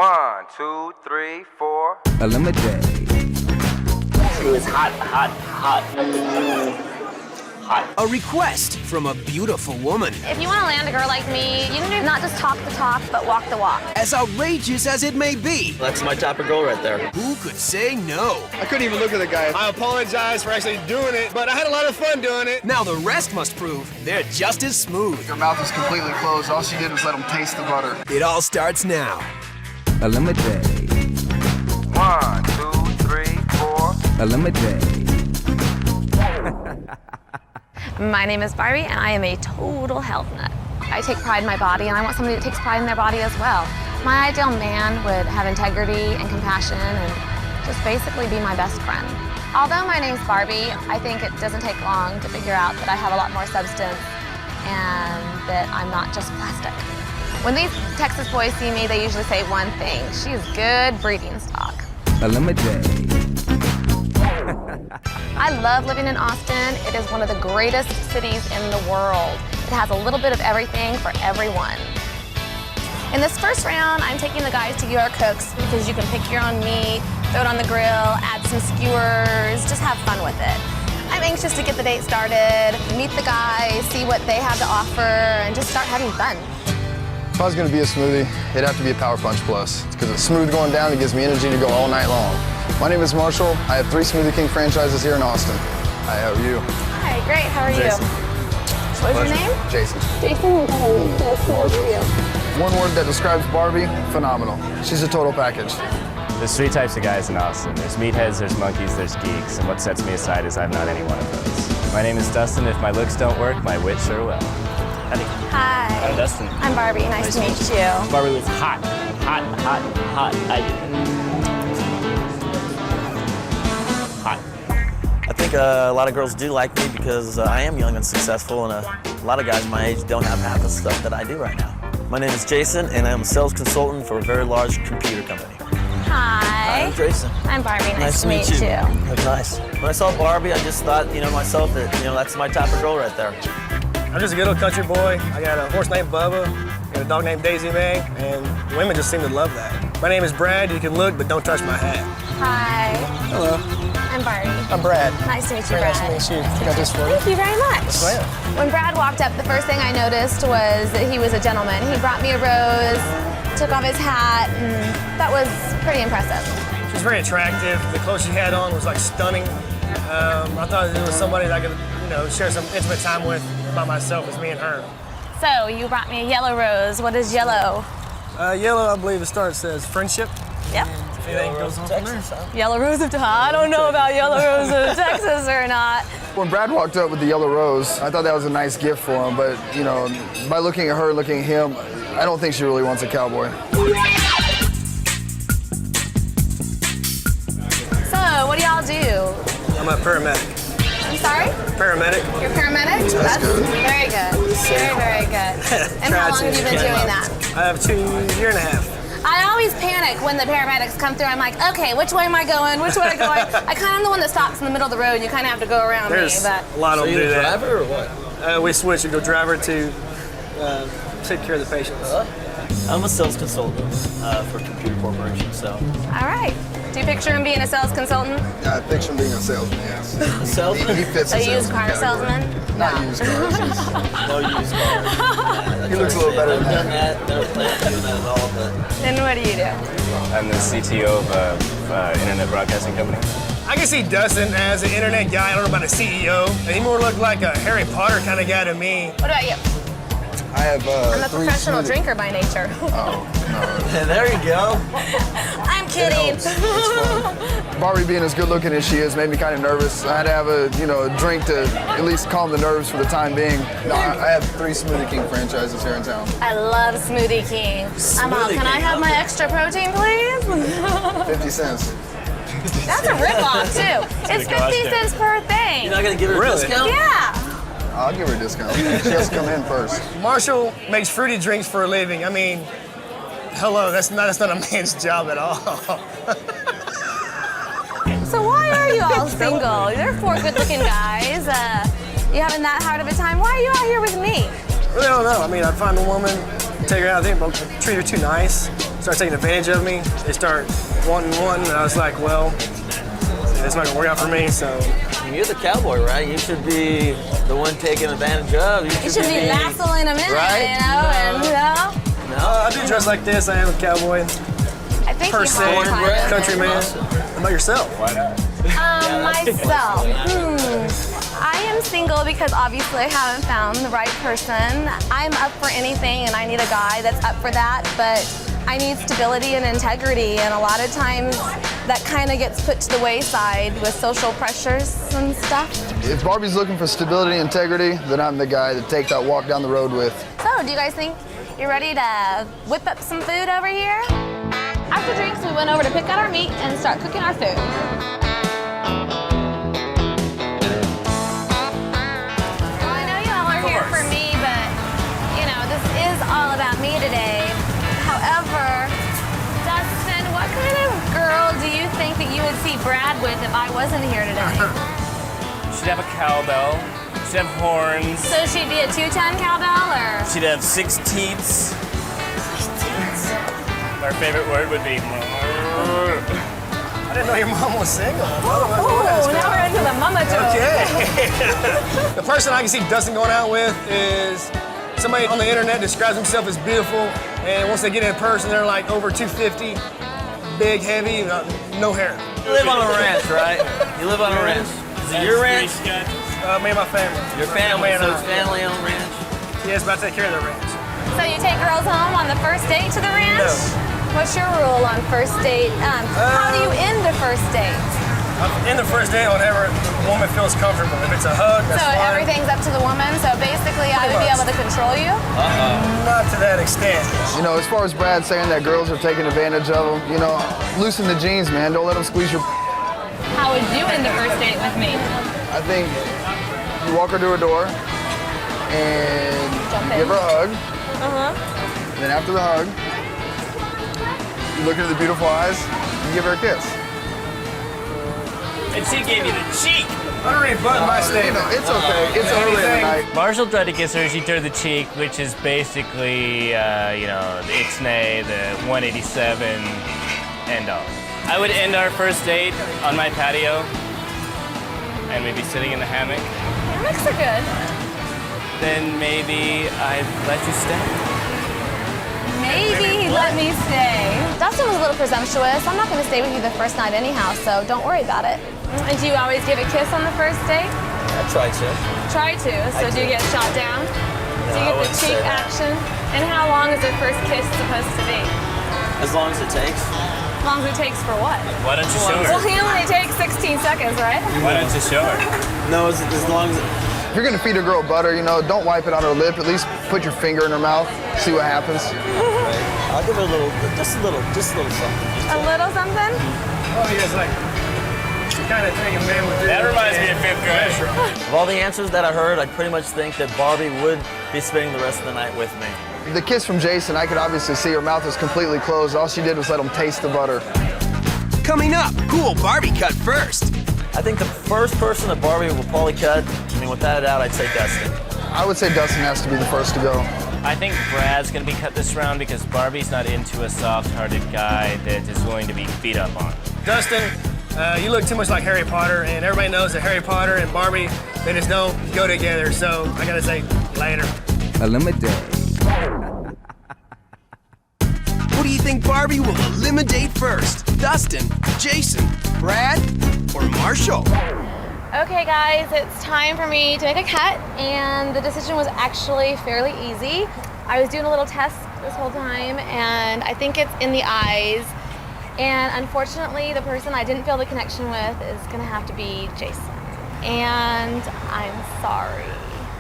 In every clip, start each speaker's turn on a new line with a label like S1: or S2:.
S1: 1, 2, 3, 4.
S2: ElimiDATE.
S3: It was hot, hot, hot. Hot.
S4: A request from a beautiful woman.
S5: If you want to land a girl like me, you need to not just talk the talk, but walk the walk.
S4: As outrageous as it may be.
S3: That's my type of girl right there.
S4: Who could say no?
S6: I couldn't even look at the guy. I apologize for actually doing it, but I had a lot of fun doing it.
S4: Now the rest must prove they're just as smooth.
S6: Her mouth was completely closed. All she did was let him taste the butter.
S4: It all starts now.
S2: ElimiDATE.
S1: 1, 2, 3, 4.
S2: ElimiDATE.
S5: My name is Barbie, and I am a total health nut. I take pride in my body, and I want somebody that takes pride in their body as well. My ideal man would have integrity and compassion and just basically be my best friend. Although my name's Barbie, I think it doesn't take long to figure out that I have a lot more substance and that I'm not just plastic. When these Texas boys see me, they usually say one thing: she's good breeding stock.
S2: ElimiDATE.
S5: I love living in Austin. It is one of the greatest cities in the world. It has a little bit of everything for everyone. In this first round, I'm taking the guys to UR Cooks because you can pick your own meat, throw it on the grill, add some skewers, just have fun with it. I'm anxious to get the date started, meet the guys, see what they have to offer, and just start having fun.
S6: If I was gonna be a smoothie, it'd have to be a Power Punch Plus. Because it's smooth going down, it gives me energy to go all night long. My name is Marshall. I have 3 Smoothie King franchises here in Austin. Hi, how are you?
S5: Hi, great, how are
S6: Jason.
S5: you? What is your name?
S6: Jason.
S5: Jason, nice to meet you.
S6: One word that describes Barbie: phenomenal. She's a total package.
S7: There's 3 types of guys in Austin. There's meatheads, there's monkeys, there's geeks, and what sets me aside is I'm not any one of those. My name is Dustin. If my looks don't work, my wit sure will. Howdy.
S5: Hi.
S7: I'm Dustin.
S5: I'm Barbie, nice to meet you.
S3: Barbie was hot, hot, hot, hot. Hot. I think a lot of girls do like me because I am young and successful, and a lot of guys my age don't have half the stuff that I do right now. My name is Jason, and I'm a sales consultant for a very large computer company.
S5: Hi.
S3: I'm Jason.
S5: I'm Barbie, nice to meet you.
S3: That's nice. When I saw Barbie, I just thought, myself that, that's my type of girl right there.
S8: I'm just a good old country boy. I got a horse named Bubba, got a dog named Daisy Mae, and women just seem to love that. My name is Brad. You can look, but don't touch my hat.
S5: Hi.
S8: Hello.
S5: I'm Barbie.
S8: I'm Brad.
S5: Nice to meet you,
S8: Very
S5: Brad.
S8: nice to meet you. I got this for you.
S5: Thank you very much.
S8: Yes, ma'am.
S5: When Brad walked up, the first thing I noticed was that he was a gentleman. He brought me a rose, took off his hat, and that was pretty impressive.
S8: She was very attractive. The clothes she had on was like stunning. I thought it was somebody that I could, share some intimate time with by myself. As me and her.
S5: So you brought me a yellow rose. What is yellow?
S8: Yellow, I believe it says friendship.
S5: Yep.
S8: If anything goes on from there.
S5: Yellow rose of Texas. I don't know about yellow rose of Texas or not.
S6: When Brad walked up with the yellow rose, I thought that was a nice gift for him, but, by looking at her and looking at him, I don't think she really wants a cowboy.
S5: So, what do y'all do?
S8: I'm a paramedic.
S5: I'm sorry?
S8: Paramedic.
S5: You're a paramedic?
S6: That's good.
S5: Very good. Very, very good. And how long have you been doing that?
S8: I have 2 years and a half.
S5: I always panic when the paramedics come through. I'm like, okay, which way am I going? Which way am I going? I kind of am the one that stops in the middle of the road, and you kind of have to go around
S8: There's
S5: me. But
S8: a lot of them do that.
S3: Driver or what?
S8: We switch. We go driver to take care of the patients.
S3: I'm a sales consultant for a computer corporation, so.
S5: all right. Do you picture him being a sales consultant?
S6: Yeah, I picture him being a salesman, yes.
S3: Salesman?
S6: He fits
S5: A
S6: the
S5: used
S6: salesman
S5: car
S6: category.
S5: salesman?
S6: Not used cars.
S3: No used cars.
S6: He looks a little better than
S3: I've done
S6: that.
S3: that. Never planned on doing that at all, but.
S5: Then what do you do?
S7: I'm the CTO of an internet broadcasting company.
S8: I can see Dustin as an internet guy. I don't know about a CEO. He more looked like a Harry Potter kind of guy to me.
S5: What about you?
S6: I have
S5: I'm a
S6: 3
S5: professional
S6: smoothie-
S5: drinker by nature.
S6: Oh, no.
S3: There you go.
S5: I'm kidding.
S6: It's fun. Barbie being as good looking as she is made me kind of nervous. I had to have a drink to at least calm the nerves for the time being. No, I have 3 Smoothie King franchises here in town.
S5: I love Smoothie King. I'm all, can I have my extra protein, please?
S6: 50 cents.
S5: That's a ripoff, too. It's 50 cents per thing.
S3: You're not gonna give her a discount?
S5: Yeah.
S6: I'll give her a discount. She has to come in first.
S8: Marshall makes fruity drinks for a living. I mean, hello, that's not a man's job at all.
S5: So why are you all single? You're 4 good-looking guys. You having that hard of a time? Why are you out here with me?
S8: Really don't know. I mean, I'd find a woman, take her out there, but treat her too nice. start taking advantage of me. They start wanting, and I was like, well, it's not gonna work out for me, so.
S3: You're the cowboy, right? You should be the one taking advantage of.
S5: You should be lassoing them in,
S3: right?
S5: you know, and you know.
S3: No,
S8: I do dress like this. I am a cowboy.
S5: I think
S8: Per
S5: you
S8: se,
S5: have kind of
S8: countryman. How about yourself?
S7: Why not?
S5: Myself. I am single because obviously I haven't found the right person. I'm up for anything and I need a guy that's up for that, but I need stability and integrity, and a lot of times that kind of gets put to the wayside with social pressures and stuff.
S6: If Barbie's looking for stability and integrity, then I'm the guy to take that walk down the road with.
S5: So, do you guys think you're ready to whip up some food over here? After drinks, we went over to pick out our meat and start cooking our food. Well, I know you all are here for me, but, you know, this is all about me today. However, Dustin, what kind of girl do you think that you would see Brad with if I wasn't here today?
S7: She'd have a cowbell. She'd have horns.
S5: So she'd be a 2-ton cowbell, or?
S7: She'd have 6 teats. Our favorite word would be.
S8: I didn't know your mom was single.
S5: Oh, now we're into the mama joke.
S8: Okay. The person I can see Dustin going out with is somebody on the internet describes himself as beautiful, and once they get in person, they're like over 250, big, heavy, no hair.
S3: You live on a ranch, right? You live on a ranch. Is it your ranch?
S8: Me and my family.
S3: Your family,
S8: and
S3: so
S8: I.
S3: it's family-owned ranch.
S8: Yes, but I take care of the ranch.
S5: So you take girls home on the first date to the ranch?
S8: No.
S5: What's your rule on first date? How do you end a first date?
S8: In the first date, whenever the woman feels comfortable. If it's a hug, that's
S5: So
S8: fine.
S5: everything's up to the woman, so basically I would be able to control you?
S8: Not to that extent.
S6: You know, as far as Brad saying that girls are taking advantage of him, you know, loosen the jeans, man. Don't let them squeeze your.
S5: How would you end the first date with me?
S6: I think you walk her to her door and
S5: Jump
S6: you give
S5: in.
S6: her a hug.
S5: Uh-huh.
S6: Then after the hug, you look into the beautiful eyes and give her a kiss.
S7: And she gave you the cheek.
S8: I already buttoned my
S6: You
S8: statement.
S6: know, it's okay. It's early in the night.
S7: Marshall tried to kiss her. She turned the cheek, which is basically, you know, the ixnay, the 187 end all. I would end our first date on my patio, and we'd be sitting in the hammock.
S5: Hammocks are good.
S7: Then maybe I'd let you stay.
S5: Maybe he'd let me stay. Dustin was a little presumptuous. I'm not going to stay with you the first night anyhow, so don't worry about it. And do you always give a kiss on the first date?
S3: I tried to.
S5: Try to. So do you get shot down? Do you
S3: I
S5: get the
S3: wouldn't say
S5: cheek
S3: that.
S5: action? And how long is the first kiss supposed to be?
S3: As long as it takes.
S5: As long as it takes for what?
S7: Why don't you show
S5: Well,
S7: her?
S5: he only takes 16 seconds, right?
S7: Why don't you show her?
S3: No, as long as
S6: If you're gonna feed a girl butter, you know, don't wipe it on her lip. At least put your finger in her mouth, see what happens.
S3: I'll give her a little, just a little something.
S5: A little something?
S8: Oh, yes, like, the kind of thing a man would do.
S7: That reminds me of 5th grade.
S3: Of all the answers that I heard, I pretty much think that Barbie would be spending the rest of the night with me.
S6: The kiss from Jason, I could obviously see her mouth was completely closed. All she did was let him taste the butter.
S4: Coming up, who will Barbie cut first?
S3: I think the first person that Barbie will probably cut, I mean, without a doubt, I'd say Dustin.
S6: I would say Dustin has to be the first to go.
S7: I think Brad's gonna be cut this round because Barbie's not into a soft-hearted guy that is willing to be beat up on.
S8: Dustin, you look too much like Harry Potter, and everybody knows that Harry Potter and Barbie, they just don't go together. So I gotta say, later.
S2: ElimiDATE.
S4: Who do you think Barbie will eliminate first? Dustin, Jason, Brad, or Marshall?
S5: Okay, guys, it's time for me to make a cut, and the decision was actually fairly easy. I was doing a little test this whole time, and I think it's in the eyes. And unfortunately, the person I didn't feel the connection with is gonna have to be Jason. And I'm sorry.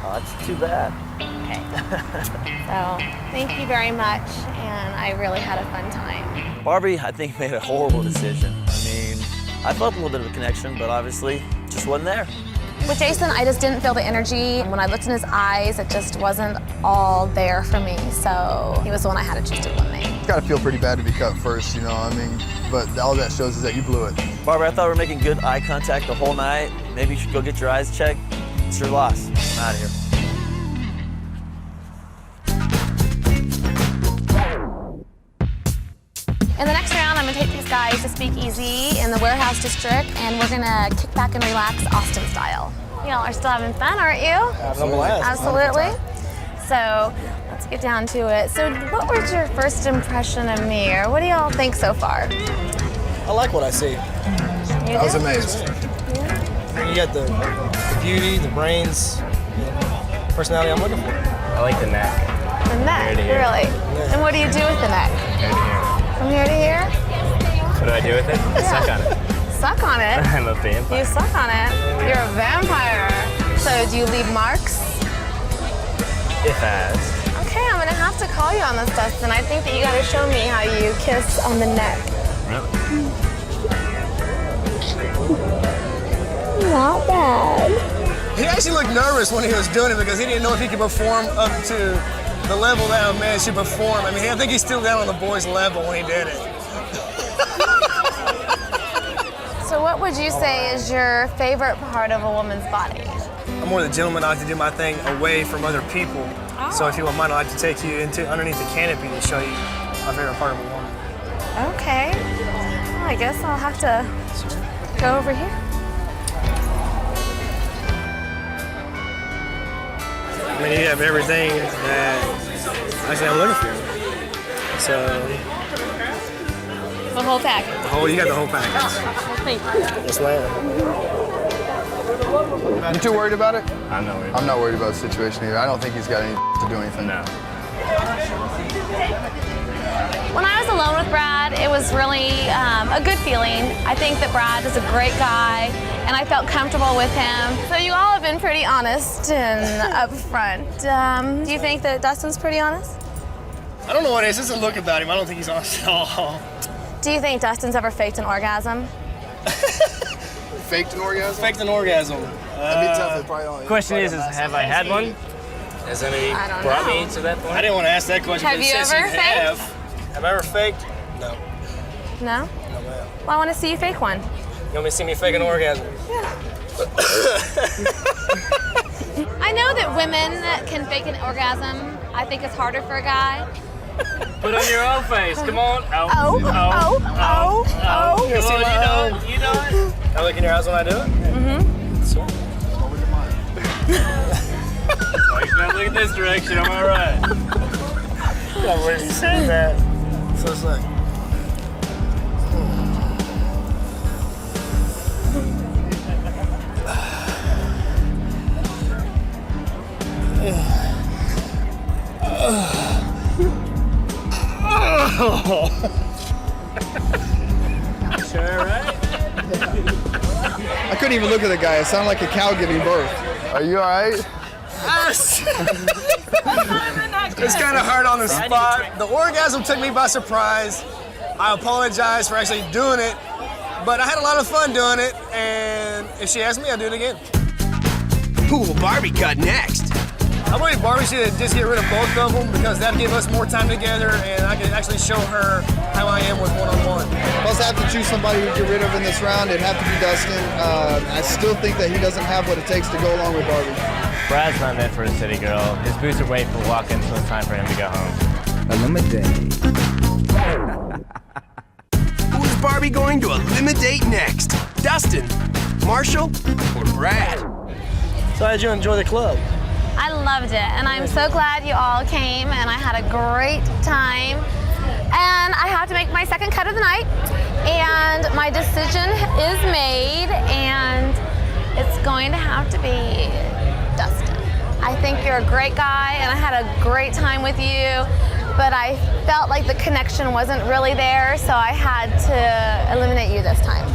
S3: Oh, that's too bad.
S5: Okay. So, thank you very much, and I really had a fun time.
S3: Barbie, I think, made a horrible decision. I mean, I felt a little bit of a connection, but obviously, just wasn't there.
S5: With Jason, I just didn't feel the energy. When I looked in his eyes, it just wasn't all there for me. So he was the one I had to choose to eliminate.
S6: It's gotta feel pretty bad to be cut first, you know, I mean, but all that shows is that you blew it.
S3: Barbie, I thought we were making good eye contact the whole night. Maybe you should go get your eyes checked. It's your loss. I'm out of here.
S5: In the next round, I'm gonna take these guys to Speakeasy in the warehouse district, and we're gonna kick back and relax Austin style. Y'all are still having fun, aren't you? Absolutely. So let's get down to it. So what was your first impression of me, or what do y'all think so far?
S8: I like what I see.
S6: That was amazing.
S8: You got the beauty, the brains, the personality I'm looking for.
S7: I like the neck.
S5: The neck,
S7: Here to here.
S5: really? And what do you do with the neck?
S7: Here to here.
S5: From here to here?
S7: What do I do with it? Suck on it.
S5: Suck on it?
S7: I'm a vampire.
S5: You suck on it? You're a vampire. So do you leave marks?
S7: If asked.
S5: Okay, I'm gonna have to call you on this, Dustin. I think that you gotta show me how you kiss on the neck.
S7: Really?
S5: Not bad.
S8: He actually looked nervous when he was doing it because he didn't know if he could perform up to the level that a man should perform. I mean, I think he's still down on the boys' level when he did it.
S5: So what would you say is your favorite part of a woman's body?
S8: I'm more the gentleman. I like to do my thing away from other people. So if you don't mind, I'd like to take you into underneath the canopy to show you my favorite part of a woman.
S5: Okay. Well, I guess I'll have to go over here.
S8: I mean, you have everything that actually I'm looking for. So,
S5: The whole package.
S8: you got the whole package.
S5: Thank you.
S8: Yes, ma'am.
S6: You too worried about it?
S7: I'm not worried.
S6: I'm not worried about the situation either. I don't think he's got any to do anything.
S7: No.
S5: When I was alone with Brad, it was really a good feeling. I think that Brad is a great guy, and I felt comfortable with him. So you all have been pretty honest and upfront. Do you think that Dustin's pretty honest?
S8: I don't know what it is. There's a look about him. I don't think he's honest at all.
S5: Do you think Dustin's ever faked an orgasm?
S6: Faked an orgasm?
S8: Faked an orgasm.
S6: That'd be tough. It's probably only-
S7: Question is have I had one? Has anybody
S5: I don't
S7: brought
S5: know.
S7: me to that point?
S8: I didn't want to ask that question.
S5: Have
S8: but it
S5: you
S8: says
S5: ever
S8: you have. Have I ever faked? No.
S5: No?
S8: No, ma'am.
S5: Well, I want to see you fake one.
S8: You want me to see me fake an orgasm?
S5: I know that women can fake an orgasm. I think it's harder for a guy.
S7: Put on your own face. Come on.
S5: Oh, oh, oh, oh.
S8: You
S7: Come
S8: see
S7: on,
S8: my own?
S7: you know it.
S8: I look in your eyes when I do it? Mm-hmm. Sure.
S7: Like, now look at this direction. Am I right?
S8: Yeah, where did you say that? So it's like,
S7: Sure, right?
S6: I couldn't even look at the guy. It sounded like a cow giving birth. Are you all right?
S8: yes! It's kind of hard on the spot. The orgasm took me by surprise. I apologize for actually doing it, but I had a lot of fun doing it, and if she asked me, I'd do it again.
S4: Who will Barbie cut next?
S8: I believe Barbie should just get rid of both of them because that'd give us more time together, and I could actually show her how I am with one-on-one.
S6: Plus, I have to choose somebody to get rid of in this round. It'd have to be Dustin. I still think that he doesn't have what it takes to go along with Barbie.
S7: Brad's not meant for a city girl. His boots are waiting for walk-in, so it's time for him to go home.
S2: ElimiDATE.
S4: Who is Barbie going to eliminate next? Dustin, Marshall, or Brad?
S8: So how'd you enjoy the club?
S5: I loved it, and I'm so glad you all came, and I had a great time. And I have to make my second cut of the night, and my decision is made, and it's going to have to be Dustin. I think you're a great guy, and I had a great time with you, but I felt like the connection wasn't really there, so I had to eliminate you this time.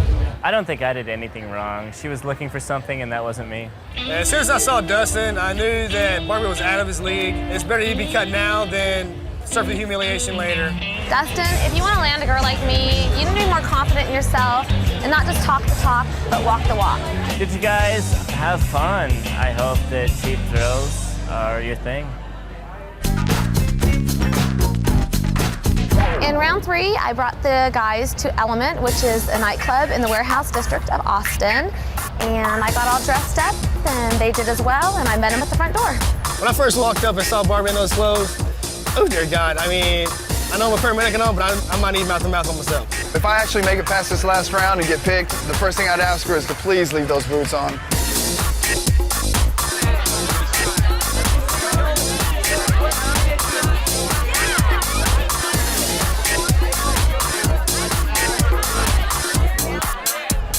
S7: I don't think I did anything wrong. She was looking for something, and that wasn't me.
S8: As soon as I saw Dustin, I knew that Barbie was out of his league. It's better he be cut now than suffer the humiliation later.
S5: Dustin, if you want to land a girl like me, you need to be more confident in yourself and not just talk the talk, but walk the walk.
S7: Did you guys have fun? I hope that cheap thrills are your thing.
S5: In round 3, I brought the guys to Element, which is a nightclub in the warehouse district of Austin. And I got all dressed up, and they did as well, and I met them at the front door.
S8: When I first walked up and saw Barbie in those clothes, oh dear God, I mean, I know I'm a paramedic and all, but I might need mouth-to-mouth on myself.
S6: If I actually make it past this last round and get picked, the first thing I'd ask her is to please leave those boots on.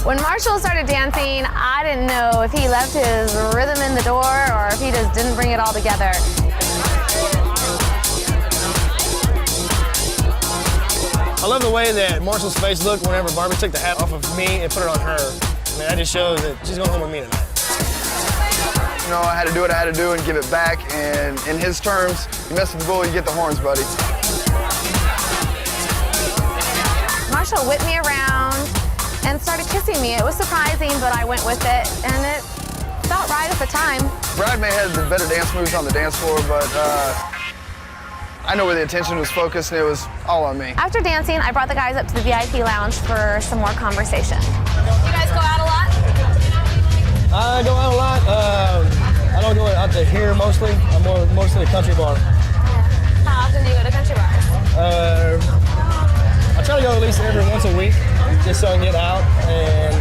S5: When Marshall started dancing, I didn't know if he left his rhythm in the door or if he just didn't bring it all together.
S8: I love the way that Marshall's face looked whenever Barbie took the hat off of me and put it on her. I mean, that just shows that she's going home with me tonight.
S6: You know, I had to do what I had to do and give it back, and in his terms, you mess with the bull, you get the horns, buddy.
S5: Marshall whipped me around and started kissing me. It was surprising, but I went with it, and it felt right at the time.
S6: Brad may have the better dance moves on the dance floor, but I know where the attention was focused, and it was all on me.
S5: After dancing, I brought the guys up to the VIP lounge for some more conversation. You guys go out a lot?
S8: I go out a lot. I don't go out to here mostly. I'm mostly a country bar.
S5: How often do you go to country bars?
S8: I try to go at least every once a week, just so I can get out and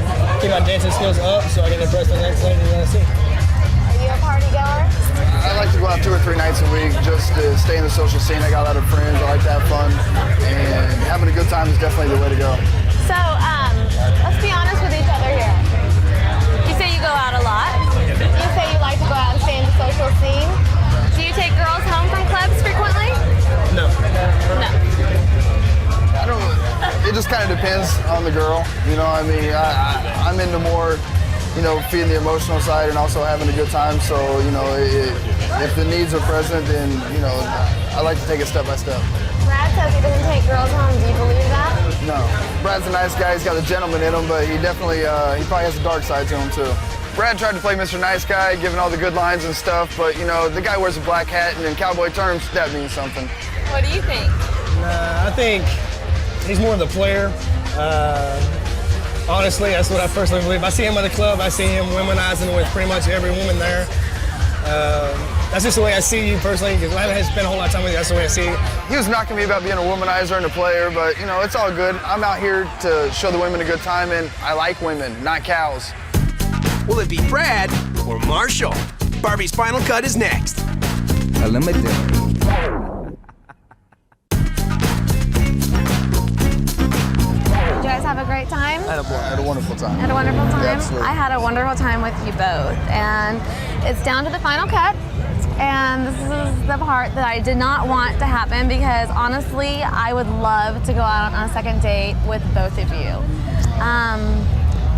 S8: keep my dancing skills up so I can impress the next lady that I see.
S5: Are you a party goer?
S6: I like to go out 2 or 3 nights a week just to stay in the social scene. I got a lot of friends, I like to have fun, and having a good time is definitely the way to go.
S5: So, let's be honest with each other here. You say you go out a lot. You say you like to go out and stay in the social scene. Do you take girls home from clubs frequently?
S8: No.
S5: No.
S6: I don't. It just kind of depends on the girl. You know, I mean, I'm into more, you know, feeding the emotional side and also having a good time. So, you know, if the needs are present, then, you know, I like to take it step by step.
S5: Brad says he doesn't take girls home. Do you believe that?
S6: No. Brad's a nice guy. He's got a gentleman in him, but he definitely, he probably has a dark side to him, too. Brad tried to play Mr. Nice Guy, giving all the good lines and stuff, but, you know, the guy wears a black hat, and in cowboy terms, that means something.
S5: What do you think?
S8: I think he's more of the player. Honestly, that's what I personally believe. I see him at the club. I see him womanizing with pretty much every woman there. That's just the way I see you personally, because I haven't spent a whole lot of time with you. That's the way I see you.
S6: He was knocking me about being a womanizer and a player, but, you know, it's all good. I'm out here to show the women a good time, and I like women, not cows.
S4: Will it be Brad or Marshall? Barbie's final cut is next.
S2: ElimiDATE.
S5: Did you guys have a great time?
S6: I had a wonderful time.
S5: Had a wonderful time?
S6: Yeah, absolutely.
S5: I had a wonderful time with you both. And it's down to the final cut. And this is the part that I did not want to happen because honestly, I would love to go out on a second date with both of you.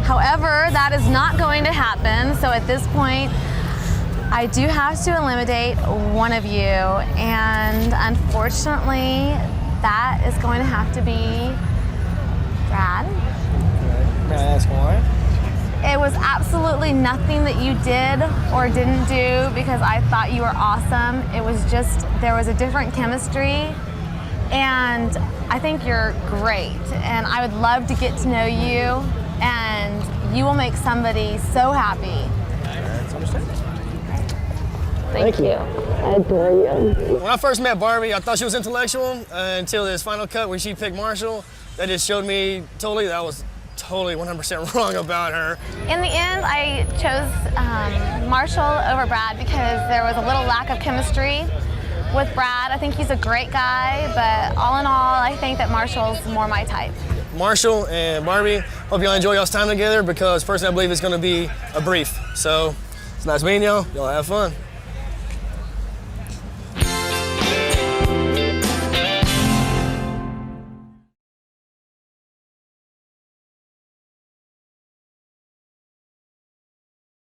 S5: However, that is not going to happen. So at this point, I do have to eliminate one of you. And unfortunately, that is going to have to be Brad.
S8: May I ask why?
S5: It was absolutely nothing that you did or didn't do because I thought you were awesome. It was just, there was a different chemistry and I think you're great. And I would love to get to know you and you will make somebody so happy.
S8: That's understandable.
S5: Thank you. I adore you.
S8: When I first met Barbie, I thought she was intellectual until this final cut where she picked Marshall. That just showed me totally that I was totally 100% wrong about her.
S5: In the end, I chose Marshall over Brad because there was a little lack of chemistry with Brad. I think he's a great guy, but all in all, I think that Marshall's more my type.
S8: Marshall and Barbie, hope y'all enjoy y'all's time together because personally I believe it's going to be a brief. So it's nice meeting y'all. Y'all have fun.